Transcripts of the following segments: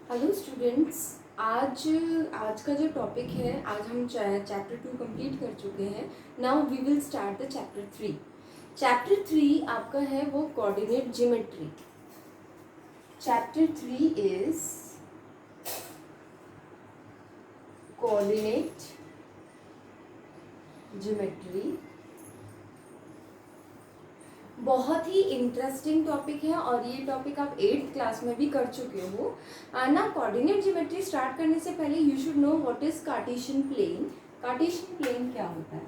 Hello students. आज आज का जो टॉपिक है, आज हम चैप्टर 2 कंप्लीट कर चुके हैं। Now we will start the chapter 3। Chapter 3 आपका है वो coordinate geometry. Chapter 3 is coordinate geometry. बहुत ही इंटरेस्टिंग टॉपिक है और ये टॉपिक आप 8th क्लास में भी कर चुके हो ना। कोऑर्डिनेट ज्योमेट्री स्टार्ट करने से पहले you should know what is Cartesian plane. Cartesian plane क्या होता है?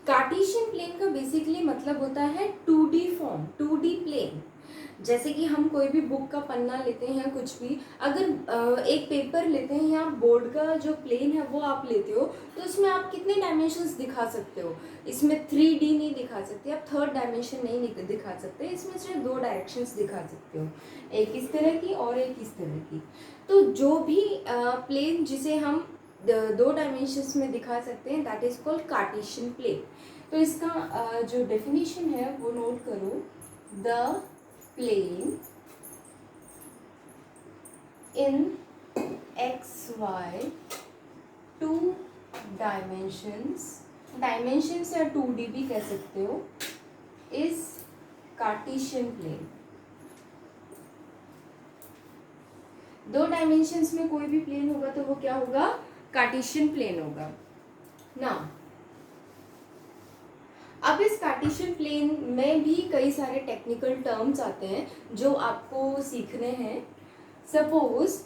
कार्टेशियन प्लेन का बेसिकली मतलब होता है 2D फॉर्म, 2D प्लेन। जैसे कि हम कोई भी बुक का पन्ना लेते हैं, कुछ भी अगर एक पेपर लेते हैं या बोर्ड का जो प्लेन है वो आप लेते हो, तो इसमें आप कितने डायमेंशंस दिखा सकते हो? इसमें 3D नहीं दिखा सकते, आप थर्ड डायमेंशन नहीं दिखा सकते, इसमें सिर्फ 2 डायरेक्शंस दिखा सकते हो, एक इस तरह की और एक इस तरह की। तो जो भी प्लेन जिसे हम 2 डायमेंशंस में दिखा सकते हैं, that is called Cartesian plane. तो इसका जो डेफिनेशन है वो नोट करो। The plane in xy 2 dimensions, dimensions या 2D भी कह सकते हो, इज कार्टेशियन प्लेन। 2 डायमेंशंस में कोई भी प्लेन होगा तो वो क्या होगा? कार्टेशियन प्लेन होगा ना। अब इस कार्टेशियन प्लेन में भी कई सारे टेक्निकल टर्म्स आते हैं जो आपको सीखने हैं। सपोज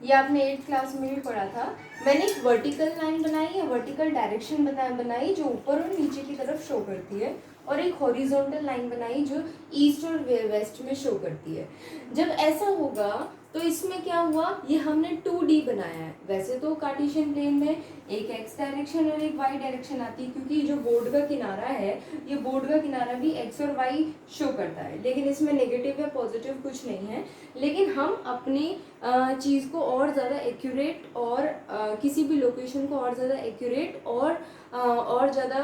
ये आपने 8th क्लास में भी पढ़ा था, मैंने एक वर्टिकल लाइन बनाई या वर्टिकल डायरेक्शन बनाई जो ऊपर और नीचे की तरफ शो करती है, और एक हॉरिजॉन्टल लाइन बनाई जो ईस्ट और वेस्ट में शो करती है। जब ऐसा होगा तो इसमें क्या हुआ, ये हमने 2D बनाया है। वैसे तो कार्टेशियन प्लेन में एक x डायरेक्शन और एक y डायरेक्शन आती है, क्योंकि जो बोर्ड का किनारा है, ये बोर्ड का किनारा भी x और y शो करता है, लेकिन इसमें नेगेटिव या पॉजिटिव कुछ नहीं है। लेकिन हम अपनी चीज़ को और ज़्यादा एक्यूरेट और किसी भी लोकेशन को और ज़्यादा एक्यूरेट और ज़्यादा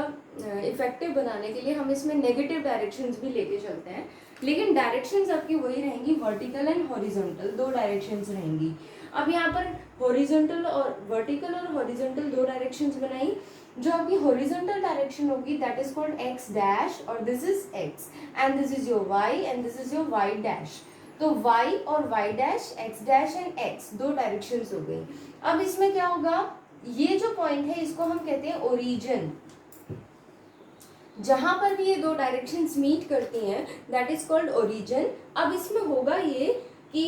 इफेक्टिव बनाने के लिए हम इसमें नेगेटिव डायरेक्शंस भी लेके चलते हैं। लेकिन डायरेक्शंस आपकी वही रहेंगी, वर्टिकल एंड हॉरिजॉन्टल 2 डायरेक्शंस रहेंगी। अब यहाँ पर हॉरिजॉन्टल और वर्टिकल और हॉरिजॉन्टल 2 डायरेक्शंस बनाई। जो आपकी हॉरिजॉन्टल डायरेक्शन होगी that is called x dash, और this is x and this is your y and this is your y dash. तो y और y dash, x dash and x 2 directions हो गई। अब इसमें क्या होगा, ये जो पॉइंट है इसको हम कहते हैं ओरिजिन। जहां पर भी ये 2 डायरेक्शंस मीट करती हैं दैट इज कॉल्ड ओरिजिन। अब इसमें होगा ये कि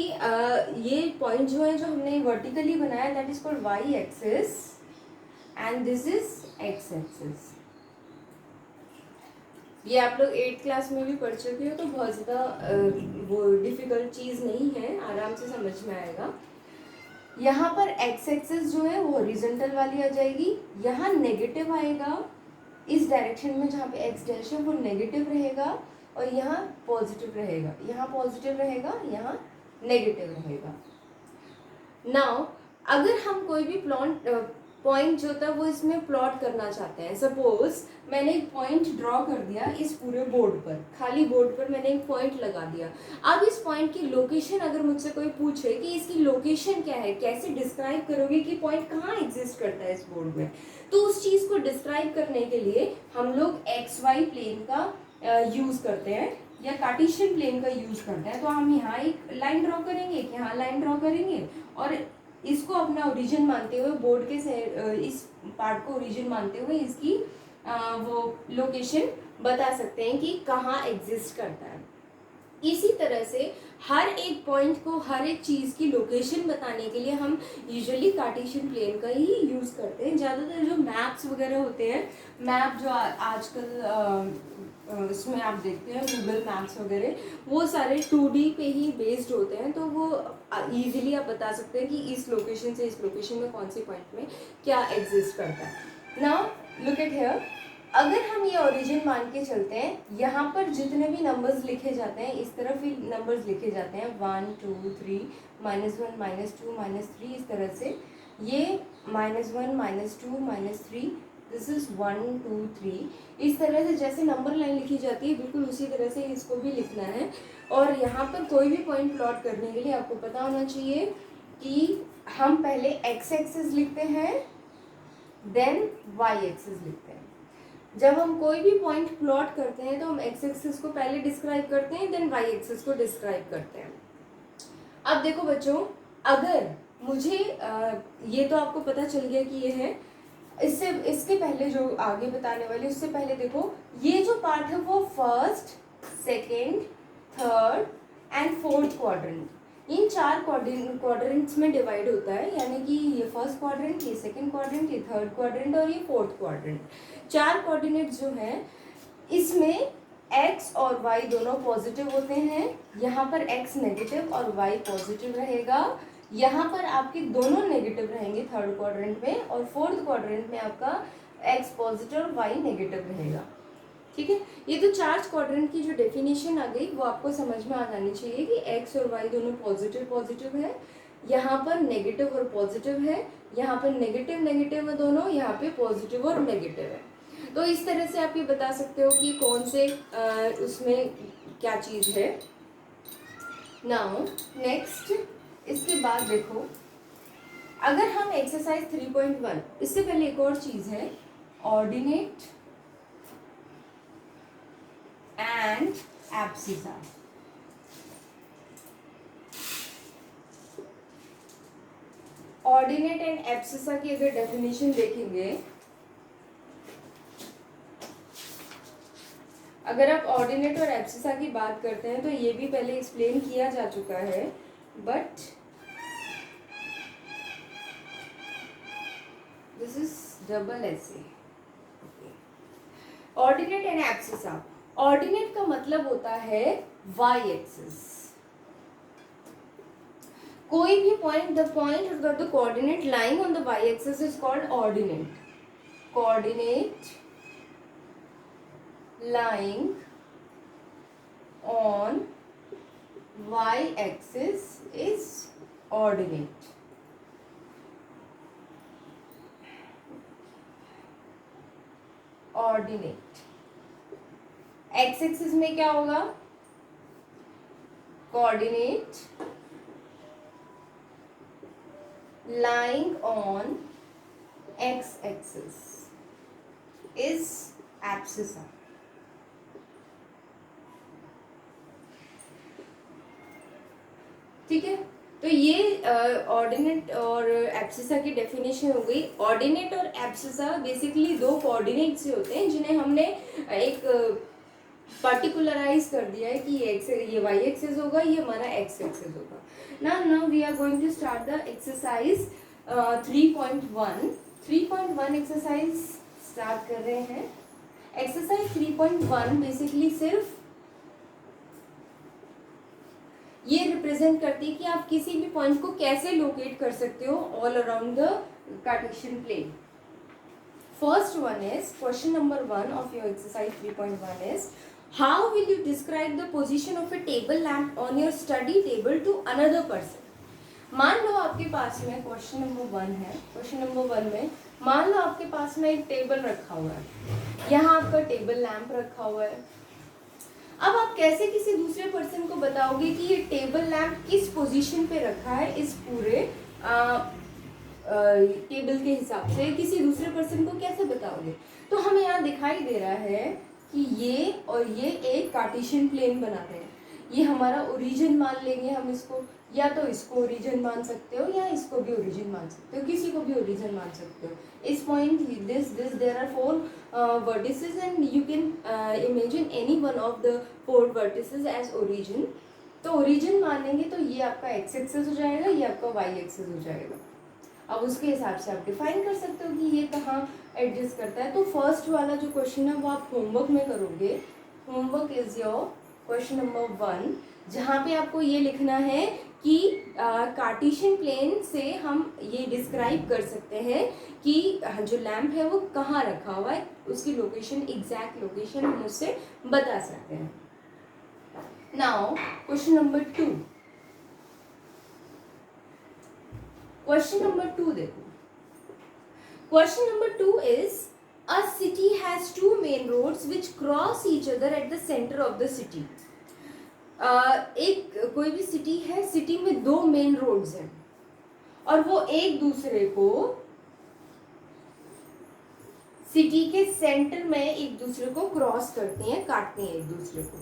ये पॉइंट जो है, जो हमने वर्टिकली बनाया, that is called y axis and this is x axis. ये आप लोग 8th क्लास में भी पढ़ चुके हो, तो बहुत ज़्यादा वो डिफिकल्ट चीज़ नहीं है, आराम से समझ में आएगा। यहाँ पर x एक्सिस जो है वो हॉरिजॉन्टल वाली आ जाएगी, यहाँ नेगेटिव आएगा इस डायरेक्शन में, जहाँ पे x डैश है वो नेगेटिव रहेगा, और यहाँ पॉजिटिव रहेगा, यहाँ पॉजिटिव रहेगा, यहाँ नेगेटिव रहेगा। नाउ अगर हम कोई भी पॉइंट जो होता है वो इसमें प्लॉट करना चाहते हैं, सपोज मैंने एक पॉइंट ड्रॉ कर दिया इस पूरे बोर्ड पर, खाली बोर्ड पर मैंने एक पॉइंट लगा दिया। अब इस पॉइंट की लोकेशन अगर मुझसे कोई पूछे कि इसकी लोकेशन क्या है, कैसे डिस्क्राइब करोगे कि पॉइंट कहाँ एग्जिस्ट करता है इस बोर्ड में, तो उस चीज़ को डिस्क्राइब करने के लिए हम लोग XY प्लेन का यूज़ करते हैं या कार्टेशियन प्लेन का यूज़ करते हैं। तो हम यहाँ एक लाइन ड्रॉ करेंगे, यहाँ लाइन ड्रॉ करेंगे, और इसको अपना ओरिजिन मानते हुए, बोर्ड के इस पार्ट को ओरिजिन मानते हुए इसकी वो लोकेशन बता सकते हैं कि कहाँ एग्जिस्ट करता है। इसी तरह से हर एक पॉइंट को, हर एक चीज़ की लोकेशन बताने के लिए हम यूजुअली कार्टेशियन प्लेन का ही यूज़ करते हैं। ज़्यादातर जो मैप्स वगैरह होते हैं, मैप जो आजकल इसमें आप देखते हैं गूगल मैप्स वगैरह, वो सारे 2D पे ही बेस्ड होते हैं, तो वो इजीली आप बता सकते हैं कि इस लोकेशन से इस लोकेशन में कौन सी पॉइंट में क्या एग्जिस्ट करता है। नाउ लुक एट हियर, अगर हम ये ओरिजिन मान के चलते हैं, यहाँ पर जितने भी नंबर्स लिखे जाते हैं इस तरफ ही नंबर्स लिखे जाते हैं, 1 2 3 -1 -2 -3, इस तरह से ये -1 -2 -3 दिस इज 1 2 3। इस तरह से जैसे नंबर लाइन लिखी जाती है बिल्कुल उसी तरह से इसको भी लिखना है। और यहाँ पर कोई भी पॉइंट प्लॉट करने के लिए आपको पता होना चाहिए कि हम पहले एक्स एक्सिस लिखते हैं देन वाई एक्सिस लिखते हैं। जब हम कोई भी पॉइंट प्लॉट करते हैं तो हम एक्स एक्सिस को पहले डिस्क्राइब करते हैं देन वाई एक्सिस को डिस्क्राइब करते हैं। अब देखो बच्चों, अगर मुझे ये तो आपको पता चल गया कि ये है, इसके पहले जो आगे बताने वाली उससे पहले देखो ये जो पार्ट है वो first, second, third and fourth quadrant, in 4 quadrants में डिवाइड होता है। यानी कि ये फर्स्ट क्वाड्रेंट, ये सेकेंड क्वाड्रेंट, ये थर्ड क्वाड्रेंट और ये फोर्थ क्वाड्रेंट। 4 कोऑर्डिनेट्स जो हैं इसमें x और y दोनों पॉजिटिव होते हैं। यहाँ पर x नेगेटिव और y पॉजिटिव रहेगा। यहाँ पर आपके दोनों नेगेटिव रहेंगे थर्ड क्वाड्रेंट में, और फोर्थ क्वाड्रेंट में आपका x पॉजिटिव और y नेगेटिव रहेगा। ठीक है, ये तो चार्ज क्वाड्रेंट की जो डेफिनेशन आ गई वो आपको समझ में आ जानी चाहिए कि x और y दोनों पॉजिटिव पॉजिटिव है, यहाँ पर नेगेटिव और पॉजिटिव है, यहाँ पर नेगेटिव नेगेटिव है दोनों, यहाँ पे पॉजिटिव और नेगेटिव है। तो इस तरह से आप ये बता सकते हो कि कौन से उसमें क्या चीज़ है। नाउ नेक्स्ट, इसके बाद देखो अगर हम एक्सरसाइज 3.1, इससे पहले एक और चीज़ है, ordinate and abscissa. Ordinate and abscissa की अगर डेफिनेशन देखेंगे, अगर आप ऑर्डिनेट और एब्सिसा की बात करते हैं तो ये भी पहले एक्सप्लेन किया जा चुका है, बट दिस इज डबल ऐसे। ऑर्डिनेट एंड एब्सिसा, ऑर्डिनेट का मतलब होता है वाई एक्सिस। कोई भी पॉइंट, द पॉइंट और the coordinate lying on the y axis is called ordinate. Coordinate lying on y-axis is ordinate. Ordinate. x-axis में क्या होगा? Coordinate lying on x-axis is abscissa. ठीक है, तो ये ऑर्डिनेट और एब्सिसा की डेफिनेशन हो गई। ऑर्डिनेट और एब्सिसा बेसिकली दो कोऑर्डिनेट से होते हैं जिन्हें हमने एक पर्टिकुलराइज कर दिया है कि ये वाई एक्सिस होगा, ये हमारा एक्स एक्सिस होगा। Now we are going to start the exercise 3.1। 3.1 exercise start कर रहे हैं। एक्सरसाइज 3.1 बेसिकली सिर्फ ये रिप्रेजेंट करती है कि आप किसी भी पॉइंट को कैसे लोकेट कर सकते हो all around the Cartesian plane. First one is question number 1 of your exercise 3.1 is how will you describe the position of a table lamp on your study table to another person. मान लो आपके पास में question number 1 है। Question number 1 में मान लो आपके पास में एक टेबल रखा हुआ है, यहाँ आपका टेबल लैम्प रखा हुआ है। अब आप कैसे किसी दूसरे पर्सन को बताओगे कि ये टेबल लैम्प किस पोजीशन पे रखा है इस पूरे टेबल के हिसाब से, किसी दूसरे पर्सन को कैसे बताओगे? तो हमें यहाँ दिखाई दे रहा है कि ये और ये एक कार्टेशियन प्लेन बनाते हैं। ये हमारा ओरिजिन मान लेंगे हम इसको, या तो इसको ओरिजिन मान सकते हो या इसको भी ओरिजिन मान सकते हो, किसी को भी ओरिजिन मान सकते हो। इस point this there are 4 vertices and you can imagine any one of the 4 vertices as origin। तो ओरिजिन मानेंगे तो ये आपका एक्स एक्सिस हो जाएगा, ये आपका वाई एक्सिस हो जाएगा। अब उसके हिसाब से आप डिफाइन कर सकते हो कि ये कहाँ एडजस्ट करता है। तो फर्स्ट वाला जो क्वेश्चन है वो आप होमवर्क में करोगे। Homework is your question number 1, जहाँ पे आपको ये लिखना है कि कार्टेशियन प्लेन से हम ये डिस्क्राइब कर सकते हैं कि जो लैम्प है वो कहाँ रखा हुआ है, उसकी लोकेशन, एग्जैक्ट लोकेशन हम उससे बता सकते हैं। Now question number 2। Question number 2 देखो। Question number 2 is has two main roads which cross each other at the center of the city. एक कोई भी सिटी है, सिटी में दो मेन रोड्स हैं और वो एक दूसरे को सिटी के सेंटर में एक दूसरे को क्रॉस करते हैं, काटते हैं एक दूसरे को.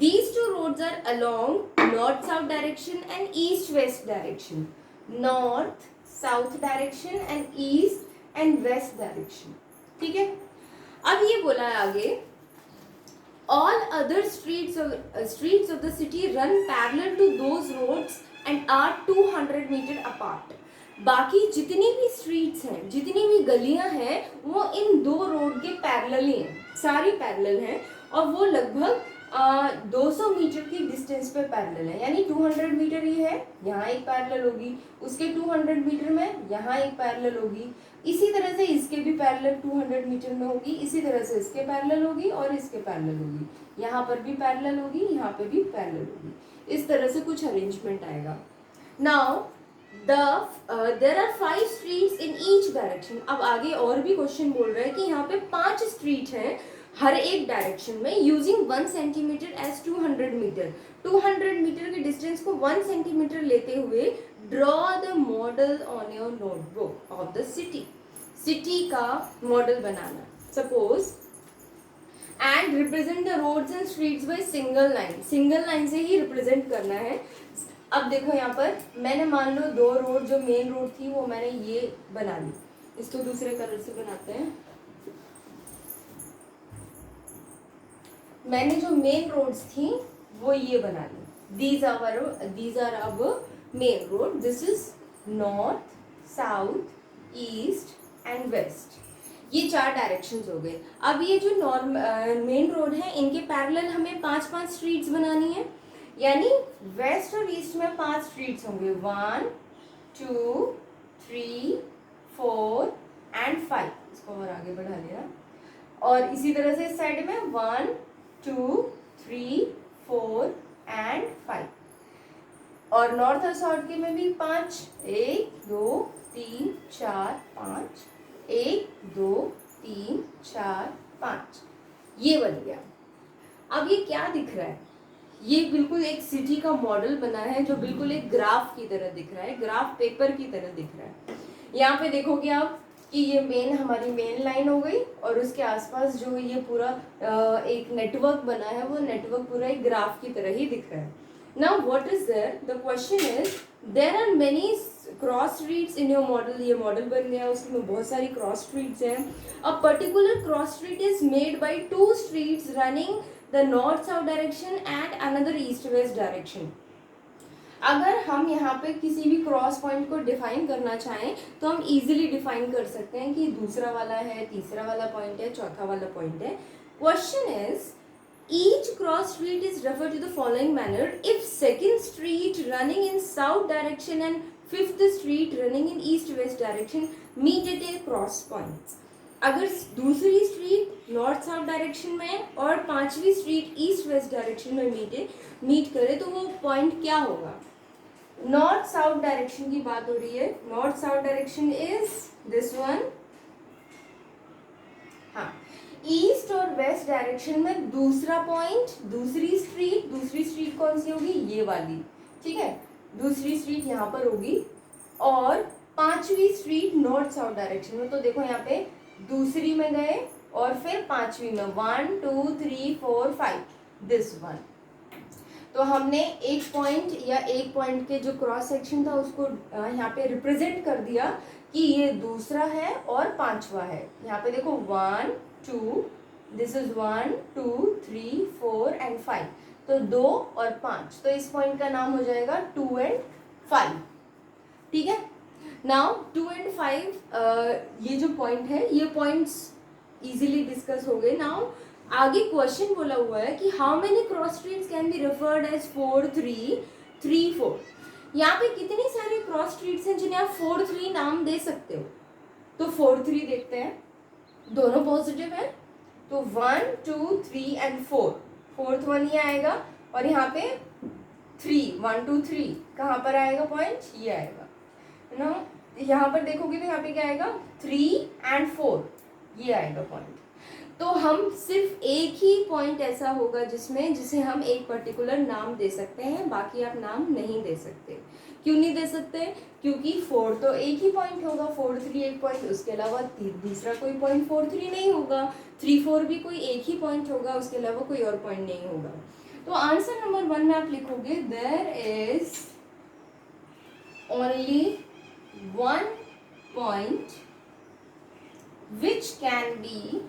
These two roads are along north south direction and east west direction. North south direction and east and west direction. ठीक है. अब ये बोला है आगे, all other streets of the city run parallel to those roads and are 200 meter apart. बाकी जितनी भी स्ट्रीट्स हैं, जितनी भी गलियां हैं, वो इन दो रोड के पैरेलल ही हैं, सारी पैरेलल हैं और वो लगभग 200 मीटर की डिस्टेंस पे पैरेलल है. यानी 200 मीटर ये है, यहाँ एक पैरेलल होगी, उसके 200 मीटर में यहाँ एक पैरेलल होगी, इसी तरह से इसके भी पैरेलल 200 मीटर में होगी, इसी तरह से इसके पैरेलल होगी और इसके पैरेलल होगी, यहाँ पर भी पैरेलल होगी, यहाँ पे भी पैरेलल होगी. इस तरह से कुछ अरेंजमेंट आएगा. Now there are 5 streets in each direction. अब आगे और भी क्वेश्चन बोल रहा है कि यहाँ पे 5 स्ट्रीट हैं हर एक डायरेक्शन में, using 1 centimetre as 200 metre. 200 metre के डिस्टेंस को 1 सेंटीमीटर लेते हुए draw the model on your notebook of the city. City का मॉडल बनाना. Suppose and represent the roads and streets by single line. Single line से ही represent करना है. अब देखो यहाँ पर मैंने मान लो दो रोड, जो मेन रोड थी वो मैंने ये बना ली. इसको दूसरे कलर से बनाते हैं. मैंने जो मेन रोड्स थी वो ये बना ली. these are our main road. this is north, south, east and west. ये 4 डायरेक्शंस हो गए. अब ये जो मेन रोड है, इनके पैरेलल हमें 5-5 स्ट्रीट्स बनानी है. यानी वेस्ट और ईस्ट में 5 स्ट्रीट्स होंगे. 1, 2, 3, 4 एंड 5. इसको और आगे बढ़ा लेना. और इसी तरह से इस साइड में 1, 2, 3, 4 एंड 5. और नॉर्थ और साउथ के में भी 5. 1, 2, 3, 4, 5. 1, 2, 3, 4, 5. ये बन गया. अब ये क्या दिख रहा है? ये बिल्कुल एक सिटी का मॉडल बना है जो बिल्कुल एक ग्राफ की तरह दिख रहा है, ग्राफ पेपर की तरह दिख रहा है. यहाँ पे देखोगे आप कि ये हमारी मेन लाइन हो गई और उसके आसपास जो ये पूरा एक नेटवर्क बना है, वो नेटवर्क पूरा एक ग्राफ की तरह ही दिख रहा है. Now what is there? The question is, there are many cross streets in your model. ये मॉडल बन गया, उसमें बहुत सारी क्रॉस स्ट्रीट्स हैं. A particular cross street is made by 2 streets running the north south direction and another east west direction. अगर हम यहाँ पे किसी भी क्रॉस पॉइंट को डिफाइन करना चाहें तो हम इजीली डिफाइन कर सकते हैं कि दूसरा वाला है, तीसरा वाला पॉइंट है, चौथा वाला पॉइंट है. Question is, each cross street is referred to the following manner if second street running in south direction and fifth street running in east west direction meet at a cross point. अगर दूसरी street north south direction में और 5वीं street east west direction में meet करे तो वो point क्या होगा? नॉर्थ साउथ डायरेक्शन की बात हो रही है. North south direction is this one. हाँ, ईस्ट और वेस्ट डायरेक्शन में दूसरा पॉइंट, दूसरी स्ट्रीट कौन सी होगी? ये वाली. ठीक है, दूसरी स्ट्रीट यहाँ पर होगी और 5वीं स्ट्रीट नॉर्थ साउथ डायरेक्शन में. तो देखो यहाँ पे दूसरी में गए और फिर 5वीं में 1, 2, 3, 4, 5 दिस वन. तो हमने एक पॉइंट के जो क्रॉस सेक्शन था उसको यहाँ पे रिप्रेजेंट कर दिया कि ये दूसरा है और 5वां है. यहाँ पे देखो 1, 2, दिस इज 1, 2, 3, 4 एंड 5. तो 2 और 5. तो इस पॉइंट का नाम हो जाएगा 2 एंड 5. ठीक है. नाउ 2 एंड 5 ये जो पॉइंट है, ये पॉइंट्स इजीली डिस्कस हो गए. नाउ आगे क्वेश्चन बोला हुआ है कि how many cross streets can be referred as 4, 3, 3, 4. यहाँ पे कितनी सारी क्रॉस स्ट्रीट्स हैं जिन्हें आप 4, 3 नाम दे सकते हो? तो 4, 3 देखते हैं. दोनों पॉजिटिव है तो 1, 2, 3 एंड 4. 4th वन ये आएगा और यहाँ पे 3, 1, 2, 3 कहाँ पर आएगा पॉइंट? ये आएगा ना. यहाँ पर देखोगे तो यहाँ पे क्या आएगा? 3 एंड 4. ये आएगा पॉइंट। तो हम सिर्फ एक ही पॉइंट ऐसा होगा जिसे हम एक पर्टिकुलर नाम दे सकते हैं, बाकी आप नाम नहीं दे सकते। क्यों नहीं दे सकते? क्योंकि 4 तो एक ही पॉइंट होगा, 4 3 एक पॉइंट, उसके अलावा दूसरा कोई पॉइंट 4 3 नहीं होगा, 3 4 भी कोई एक ही पॉइंट होगा, उसके अलावा कोई और पॉइंट नहीं होगा। तो आंसर नंबर 1 में आप लिखोगे there is only 1 point which can be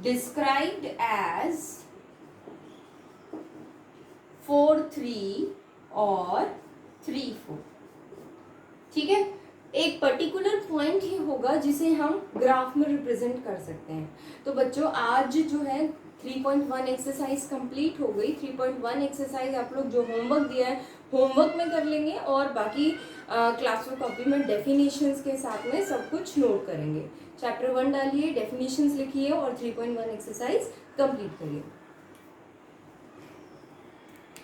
described as 4 3 और 3 4। ठीक है, एक पर्टिकुलर पॉइंट ही होगा जिसे हम ग्राफ में रिप्रेजेंट कर सकते हैं। तो बच्चों आज जो है 3.1 एक्सरसाइज कंप्लीट हो गई। 3.1 एक्सरसाइज आप लोग जो होमवर्क दिया है होमवर्क में कर लेंगे और बाकी क्लासरूम कॉपी में डेफिनेशंस के साथ में सब कुछ नोट करेंगे। चैप्टर 1 डालिए, डेफिनेशंस लिखिए और 3.1 एक्सरसाइज कंप्लीट करिए।